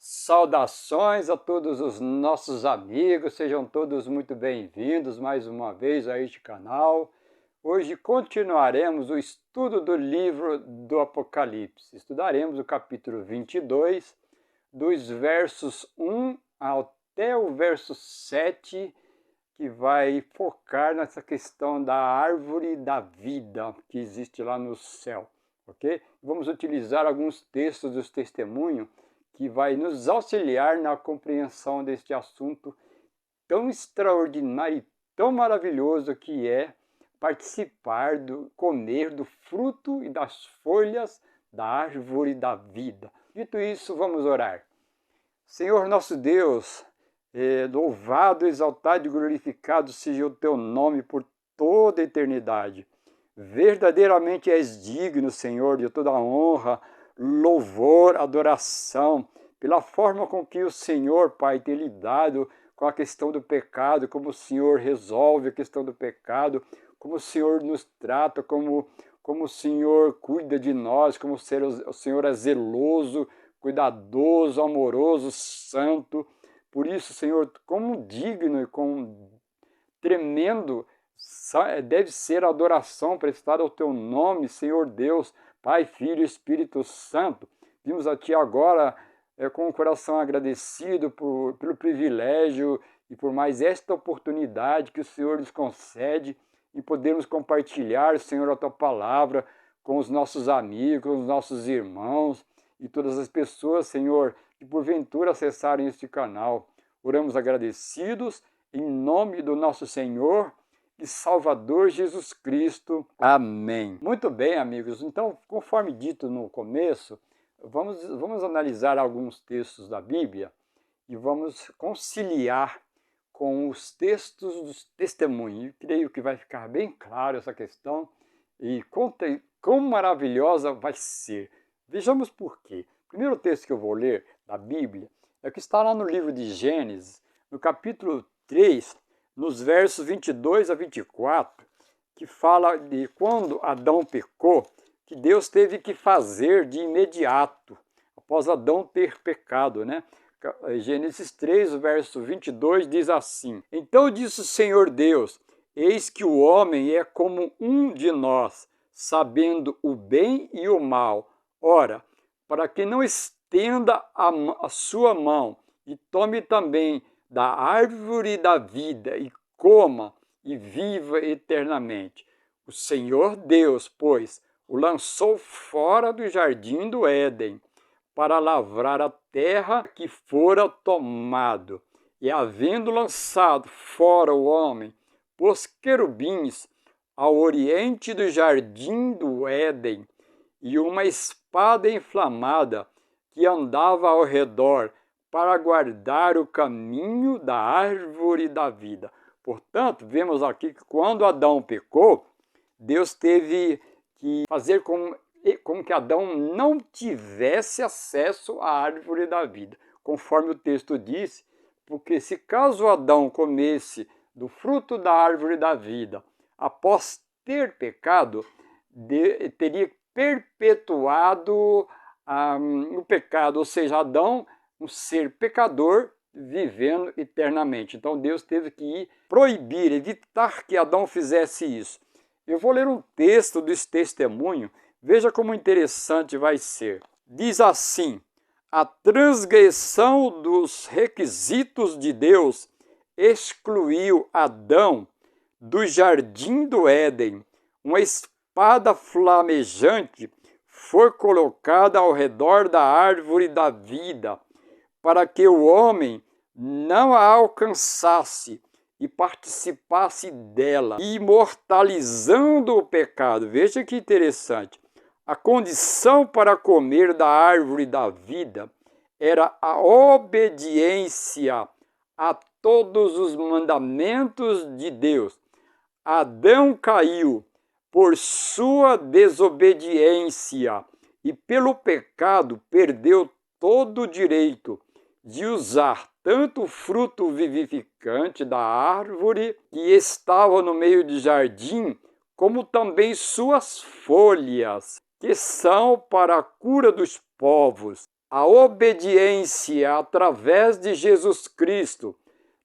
Saudações a todos os nossos amigos, sejam todos muito bem-vindos mais uma vez a este canal. Hoje continuaremos o estudo do livro do Apocalipse. Estudaremos o capítulo 22, dos versos 1 até o verso 7, que vai focar nessa questão da árvore da vida que existe lá no céu, ok? Vamos utilizar alguns textos dos testemunhos que vai nos auxiliar na compreensão deste assunto tão extraordinário e tão maravilhoso que é participar comer do fruto e das folhas da árvore da vida. Dito isso, vamos orar. Senhor nosso Deus, louvado, exaltado e glorificado seja o teu nome por toda a eternidade. Verdadeiramente és digno, Senhor, de toda a honra, louvor, adoração, pela forma com que o Senhor, Pai, tem lidado com a questão do pecado, como o Senhor resolve a questão do pecado, como o Senhor nos trata, como o Senhor cuida de nós, como o Senhor é zeloso, cuidadoso, amoroso, santo. Por isso, Senhor, como digno e como tremendo deve ser a adoração prestada ao teu nome, Senhor Deus, Pai, Filho e Espírito Santo. Vimos a Ti agora com o coração agradecido pelo privilégio e por mais esta oportunidade que o Senhor nos concede em podermos compartilhar, Senhor, a Tua palavra com os nossos amigos, com os nossos irmãos e todas as pessoas, Senhor, que porventura acessarem este canal. Oramos agradecidos em nome do nosso Senhor e Salvador Jesus Cristo. Amém. Muito bem, amigos. Então, conforme dito no começo, vamos analisar alguns textos da Bíblia e vamos conciliar com os textos dos testemunhos. Creio que vai ficar bem claro essa questão e quão maravilhosa vai ser. Vejamos por quê. O primeiro texto que eu vou ler da Bíblia é o que está lá no livro de Gênesis, no capítulo 3, nos versos 22 a 24, que fala de quando Adão pecou, que Deus teve que fazer de imediato, após Adão ter pecado, né? Gênesis 3, verso 22, diz assim: Então disse o Senhor Deus, eis que o homem é como um de nós, sabendo o bem e o mal. Ora, para que não estenda a sua mão e tome também da árvore da vida e coma e viva eternamente. O Senhor Deus, pois, o lançou fora do jardim do Éden para lavrar a terra que fora tomado. E havendo lançado fora o homem, pôs querubins ao oriente do jardim do Éden e uma espada inflamada que andava ao redor para guardar o caminho da árvore da vida. Portanto, vemos aqui que quando Adão pecou, Deus teve que fazer com que Adão não tivesse acesso à árvore da vida, conforme o texto diz, porque se caso Adão comesse do fruto da árvore da vida, após ter pecado, teria perpetuado o pecado, ou seja, Adão, um ser pecador, vivendo eternamente. Então Deus teve que proibir, evitar que Adão fizesse isso. Eu vou ler um texto desse testemunho, veja como interessante vai ser. Diz assim: a transgressão dos requisitos de Deus excluiu Adão do jardim do Éden. Uma espada flamejante foi colocada ao redor da árvore da vida, para que o homem não a alcançasse e participasse dela, imortalizando o pecado. Veja que interessante. A condição para comer da árvore da vida era a obediência a todos os mandamentos de Deus. Adão caiu por sua desobediência e pelo pecado perdeu todo o direito de usar tanto o fruto vivificante da árvore que estava no meio do jardim, como também suas folhas, que são para a cura dos povos. A obediência através de Jesus Cristo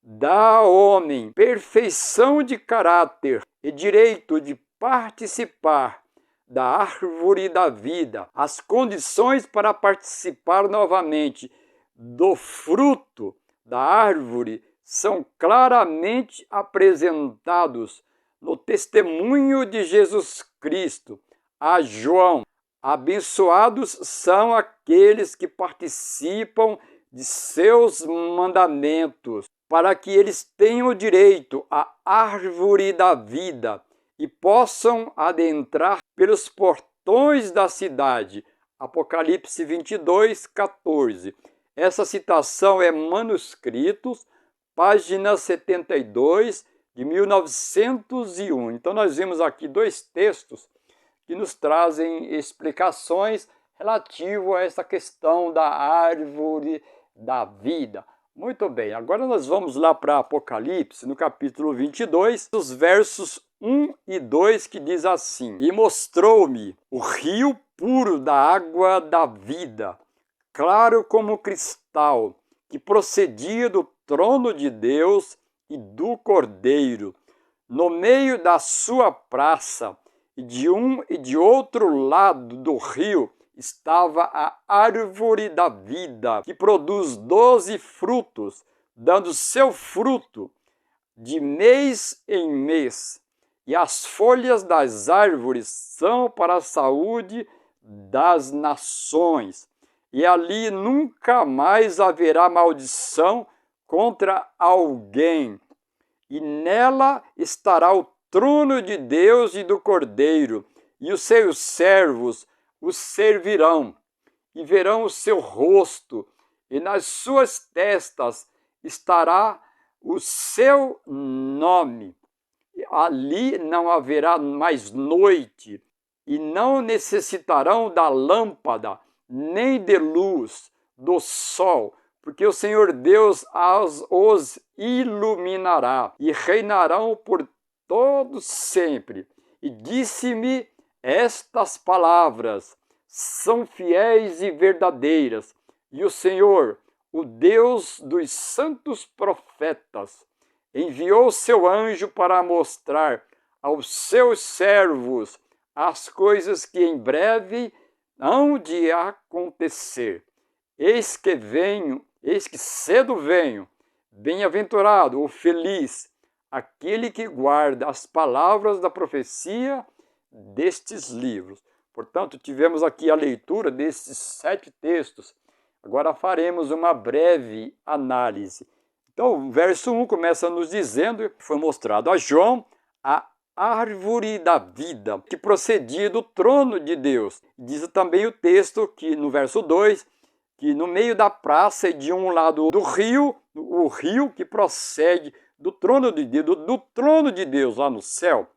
dá ao homem perfeição de caráter e direito de participar da árvore da vida. As condições para participar novamente do fruto da árvore são claramente apresentados no testemunho de Jesus Cristo a João. Abençoados são aqueles que participam de seus mandamentos, para que eles tenham direito à árvore da vida e possam adentrar pelos portões da cidade. Apocalipse 22, 14. Essa citação é manuscritos, página 72, de 1901. Então nós vimos aqui dois textos que nos trazem explicações relativo a essa questão da árvore da vida. Muito bem, agora nós vamos lá para Apocalipse, no capítulo 22, os versos 1 e 2, que diz assim: E mostrou-me o rio puro da água da vida, claro como cristal, que procedia do trono de Deus e do Cordeiro. No meio da sua praça, e de um e de outro lado do rio, estava a árvore da vida, que produz 12 frutos, dando seu fruto de mês em mês. E as folhas das árvores são para a saúde das nações. E ali nunca mais haverá maldição contra alguém. E nela estará o trono de Deus e do Cordeiro, e os seus servos os servirão, e verão o seu rosto, e nas suas testas estará o seu nome. Ali não haverá mais noite, e não necessitarão da lâmpada, nem de luz do sol, porque o Senhor Deus os iluminará, e reinarão por todo sempre. E disse-me estas palavras: são fiéis e verdadeiras, e o Senhor, o Deus dos santos profetas, enviou seu anjo para mostrar aos seus servos as coisas que em breve hão de acontecer. Eis que cedo venho, bem-aventurado ou feliz aquele que guarda as palavras da profecia destes livros. Portanto, tivemos aqui a leitura desses 7 textos. Agora faremos uma breve análise. Então, o verso 1 começa nos dizendo que foi mostrado a João a árvore da vida, que procedia do trono de Deus. Diz também o texto que no verso 2, que no meio da praça e de um lado do rio, o rio que procede do trono de Deus lá no céu,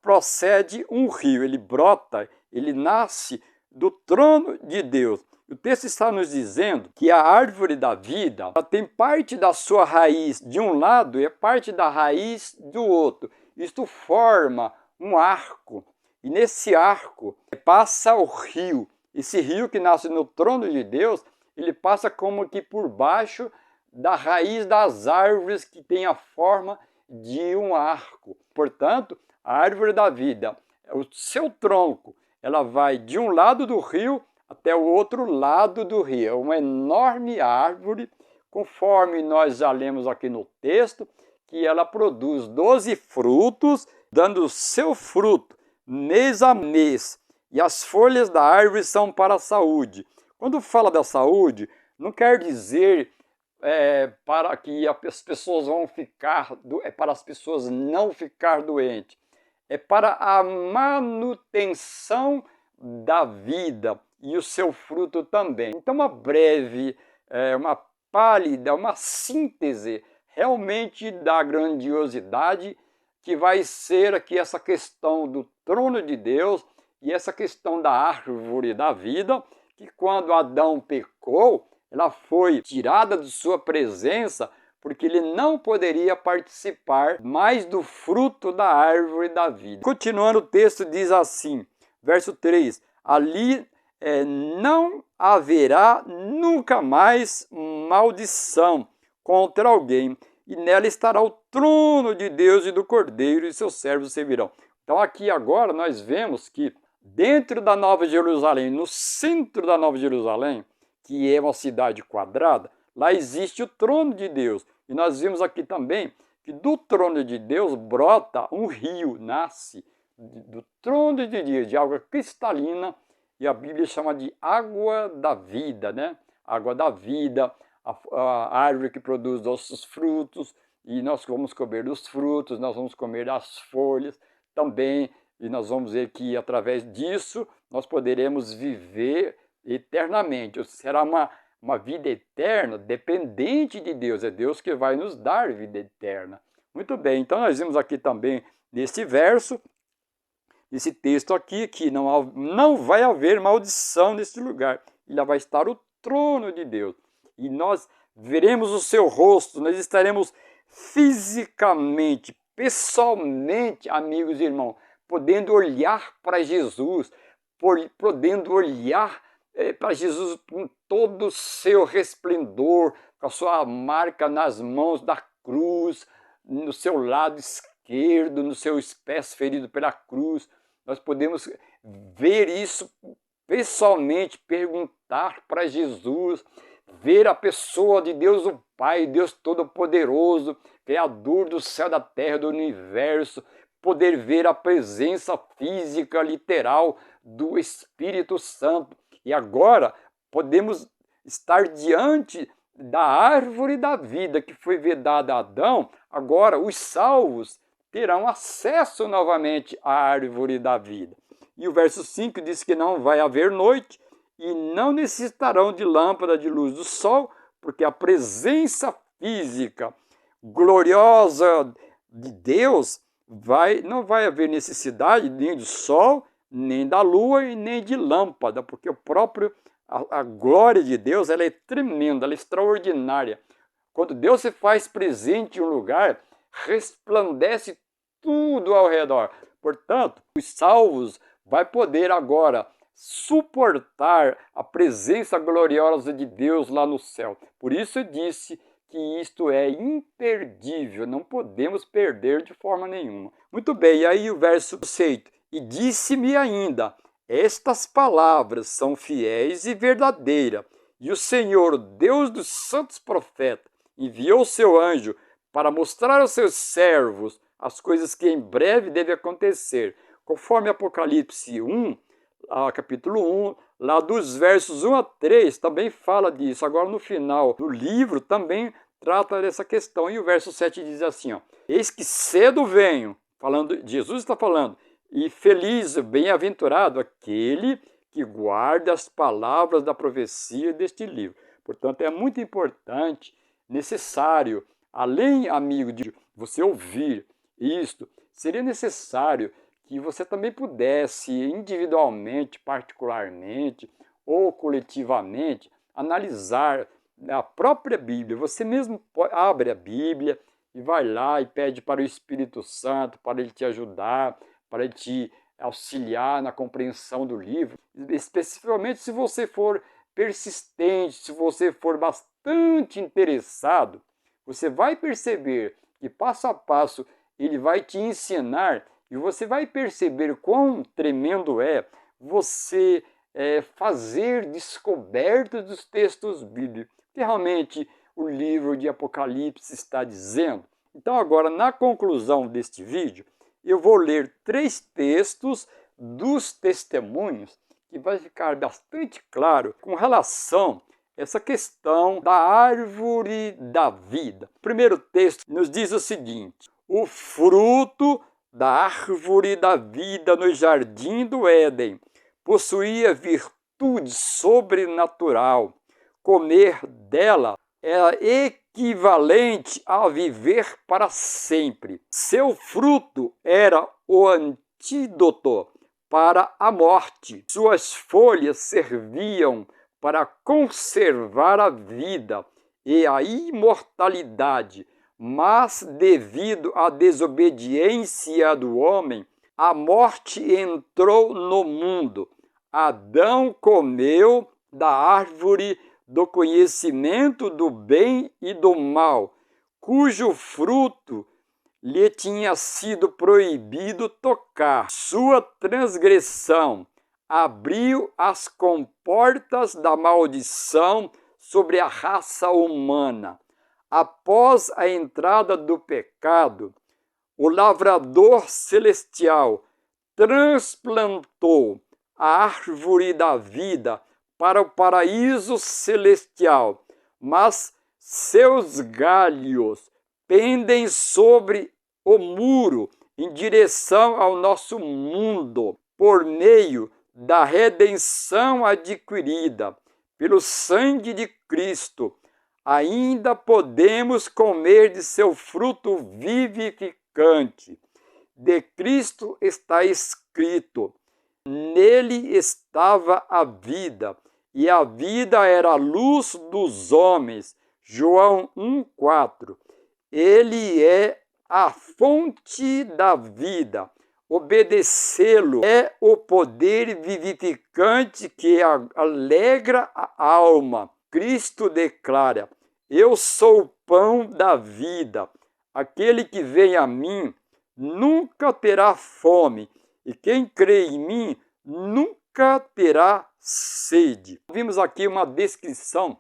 procede um rio, ele brota, ele nasce do trono de Deus. O texto está nos dizendo que a árvore da vida ela tem parte da sua raiz de um lado e parte da raiz do outro. Isto forma um arco, e nesse arco passa o rio. Esse rio que nasce no trono de Deus, ele passa como que por baixo da raiz das árvores que tem a forma de um arco. Portanto, a árvore da vida, o seu tronco, ela vai de um lado do rio até o outro lado do rio. É uma enorme árvore, conforme nós já lemos aqui no texto, que ela produz 12 frutos, dando o seu fruto mês a mês. E as folhas da árvore são para a saúde. Quando fala da saúde, não quer dizer para que as pessoas vão ficar, para as pessoas não ficar doentes. É para a manutenção da vida e o seu fruto também. Então, uma breve, uma pálida, uma síntese realmente da grandiosidade que vai ser aqui essa questão do trono de Deus e essa questão da árvore da vida, que quando Adão pecou, ela foi tirada de sua presença, porque ele não poderia participar mais do fruto da árvore da vida. Continuando o texto diz assim, verso 3, ali não haverá nunca mais maldição contra alguém, e nela estará o trono de Deus e do Cordeiro, e seus servos servirão. Então aqui agora nós vemos que dentro da Nova Jerusalém, no centro da Nova Jerusalém, que é uma cidade quadrada, lá existe o trono de Deus. E nós vimos aqui também que do trono de Deus brota um rio, nasce do trono de Deus, de água cristalina, e a Bíblia chama de água da vida, né? Água da vida, a árvore que produz nossos frutos, e nós vamos comer dos frutos, nós vamos comer das folhas também, e nós vamos ver que através disso nós poderemos viver eternamente. Será uma vida eterna dependente de Deus, é Deus que vai nos dar vida eterna. Muito bem, então nós vimos aqui também nesse verso, esse texto aqui, que não vai haver maldição nesse lugar, e lá vai estar o trono de Deus, e nós veremos o seu rosto, nós estaremos fisicamente, pessoalmente, amigos e irmãos, podendo olhar para Jesus, podendo olhar para Jesus com todo o seu resplendor, com a sua marca nas mãos da cruz, no seu lado esquerdo, nos seus pés feridos pela cruz. Nós podemos ver isso pessoalmente, perguntar para Jesus, ver a pessoa de Deus o Pai, Deus Todo-Poderoso, Criador do céu, da terra, do universo, poder ver a presença física, literal do Espírito Santo. E agora podemos estar diante da árvore da vida que foi vedada a Adão. Agora os salvos terão acesso novamente à árvore da vida. E o verso 5 diz que não vai haver noite e não necessitarão de lâmpada de luz do sol, porque a presença física gloriosa de Deus não vai haver necessidade nem do sol, nem da lua e nem de lâmpada, porque a glória de Deus ela é tremenda, ela é extraordinária. Quando Deus se faz presente em um lugar, resplandece tudo ao redor. Portanto, os salvos vai poder agora suportar a presença gloriosa de Deus lá no céu. Por isso eu disse que isto é imperdível, não podemos perder de forma nenhuma. Muito bem, e aí o verso 6. E disse-me ainda, estas palavras são fiéis e verdadeiras, e o Senhor, Deus dos santos profetas, enviou o seu anjo para mostrar aos seus servos as coisas que em breve devem acontecer, conforme Apocalipse 1, capítulo 1, lá dos versos 1 a 3, também fala disso. Agora no final do livro também trata dessa questão, e o verso 7 diz assim, ó, eis que cedo venho, Jesus está falando, e feliz, bem-aventurado aquele que guarda as palavras da profecia deste livro. Portanto, é muito importante, necessário, além, amigo, de você ouvir isto, seria necessário que você também pudesse, individualmente, particularmente ou coletivamente, analisar a própria Bíblia. Você mesmo abre a Bíblia e vai lá e pede para o Espírito Santo, para ele te ajudar, para ele te auxiliar na compreensão do livro, especificamente se você for persistente, se você for bastante interessado, você vai perceber que passo a passo ele vai te ensinar e você vai perceber quão tremendo é você fazer descobertas dos textos bíblicos, que realmente o livro de Apocalipse está dizendo. Então agora, na conclusão deste vídeo, eu vou ler 3 textos dos testemunhos que vai ficar bastante claro com relação a essa questão da árvore da vida. O primeiro texto nos diz o seguinte: o fruto da árvore da vida no jardim do Éden possuía virtude sobrenatural. Comer dela era equivalente a viver para sempre. Seu fruto era o antídoto para a morte. Suas folhas serviam para conservar a vida e a imortalidade, mas devido à desobediência do homem, a morte entrou no mundo. Adão comeu da árvore do conhecimento do bem e do mal, cujo fruto lhe tinha sido proibido tocar. Sua transgressão abriu as comportas da maldição sobre a raça humana. Após a entrada do pecado, o lavrador celestial transplantou a árvore da vida para o paraíso celestial, mas seus galhos pendem sobre o muro em direção ao nosso mundo, por meio da redenção adquirida pelo sangue de Cristo. Ainda podemos comer de seu fruto vivificante. De Cristo está escrito: nele estava a vida, e a vida era a luz dos homens. João 1,4. Ele é a fonte da vida. Obedecê-lo é o poder vivificante que alegra a alma. Cristo declara: eu sou o pão da vida. Aquele que vem a mim nunca terá fome, e quem crê em mim nunca terá sede. Vimos aqui uma descrição,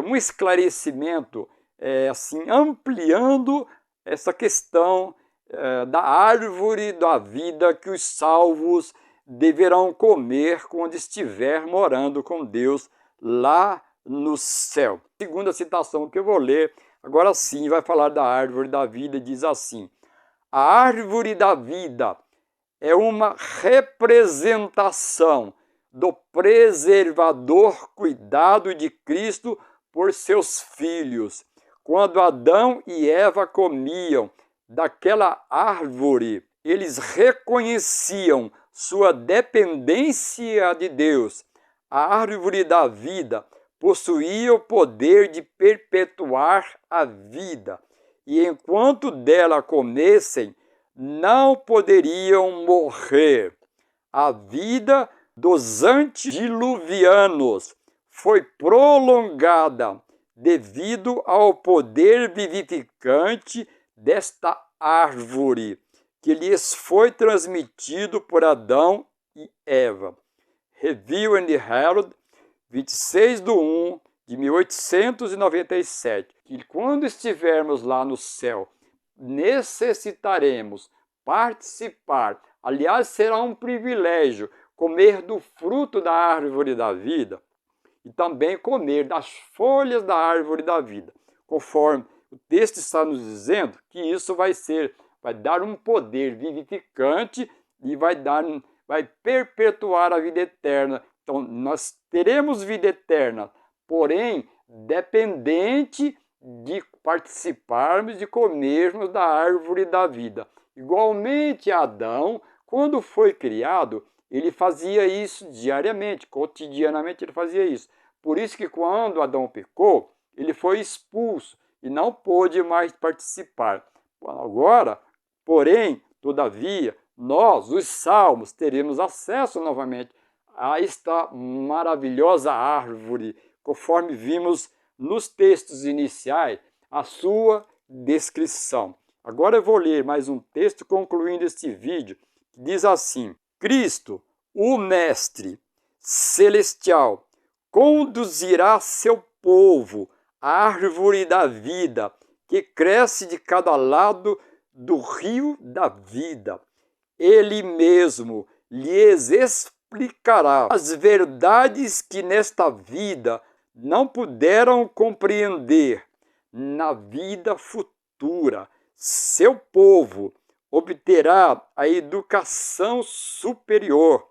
um esclarecimento, assim, ampliando essa questão da árvore da vida que os salvos deverão comer quando estiver morando com Deus lá no céu. Segunda citação que eu vou ler, agora sim, vai falar da árvore da vida, diz assim: a árvore da vida é uma representação do preservador cuidado de Cristo por seus filhos. Quando Adão e Eva comiam daquela árvore, eles reconheciam sua dependência de Deus. A árvore da vida possuía o poder de perpetuar a vida, e enquanto dela comessem, não poderiam morrer. A vida dos antediluvianos foi prolongada devido ao poder vivificante desta árvore, que lhes foi transmitido por Adão e Eva. Review and Herald, 26/1 de 1897. Que quando estivermos lá no céu, necessitaremos participar, aliás, será um privilégio comer do fruto da árvore da vida e também comer das folhas da árvore da vida, conforme o texto está nos dizendo que isso vai dar um poder vivificante e vai perpetuar a vida eterna. Então, nós teremos vida eterna, porém, dependente de participarmos, de comermos da árvore da vida. Igualmente, Adão, quando foi criado, ele fazia isso diariamente, cotidianamente ele fazia isso. Por isso que quando Adão pecou, ele foi expulso e não pôde mais participar. Agora, porém, todavia, nós, os salmos, teremos acesso novamente a esta maravilhosa árvore, conforme vimos nos textos iniciais, a sua descrição. Agora eu vou ler mais um texto concluindo este vídeo, que diz assim: Cristo, o Mestre Celestial, conduzirá seu povo à árvore da vida, que cresce de cada lado do rio da vida. Ele mesmo lhes explicará as verdades que nesta vida não puderam compreender. Na vida futura, seu povo obterá a educação superior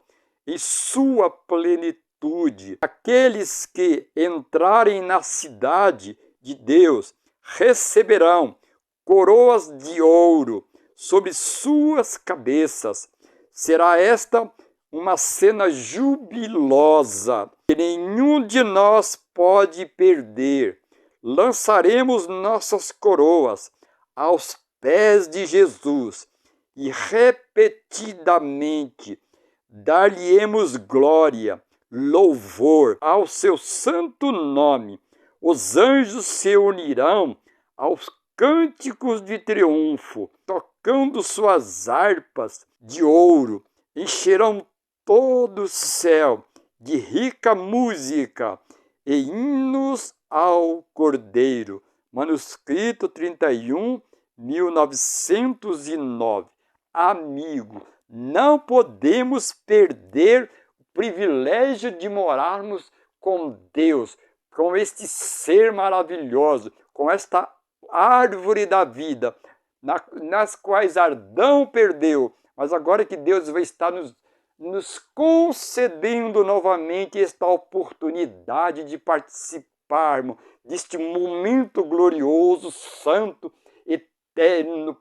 em sua plenitude. Aqueles que entrarem na cidade de Deus receberão coroas de ouro sobre suas cabeças. Será esta uma cena jubilosa que nenhum de nós pode perder. Lançaremos nossas coroas aos pés de Jesus e repetidamente dar-lhe-emos glória, louvor ao seu santo nome. Os anjos se unirão aos cânticos de triunfo, tocando suas harpas de ouro, encherão todo o céu de rica música e hinos ao Cordeiro. Manuscrito 31, 1909. Amigo, não podemos perder o privilégio de morarmos com Deus, com este ser maravilhoso, com esta árvore da vida, nas quais Adão perdeu, mas agora que Deus vai estar nos concedendo novamente esta oportunidade de participarmos deste momento glorioso, santo, eterno,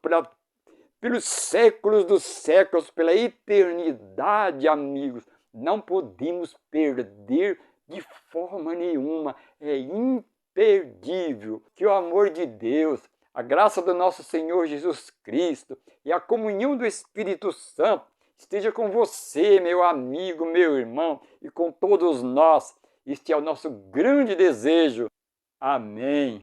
pelos séculos dos séculos, pela eternidade, amigos. Não podemos perder de forma nenhuma, é imperdível. Que o amor de Deus, a graça do nosso Senhor Jesus Cristo e a comunhão do Espírito Santo esteja com você, meu amigo, meu irmão, e com todos nós. Este é o nosso grande desejo. Amém.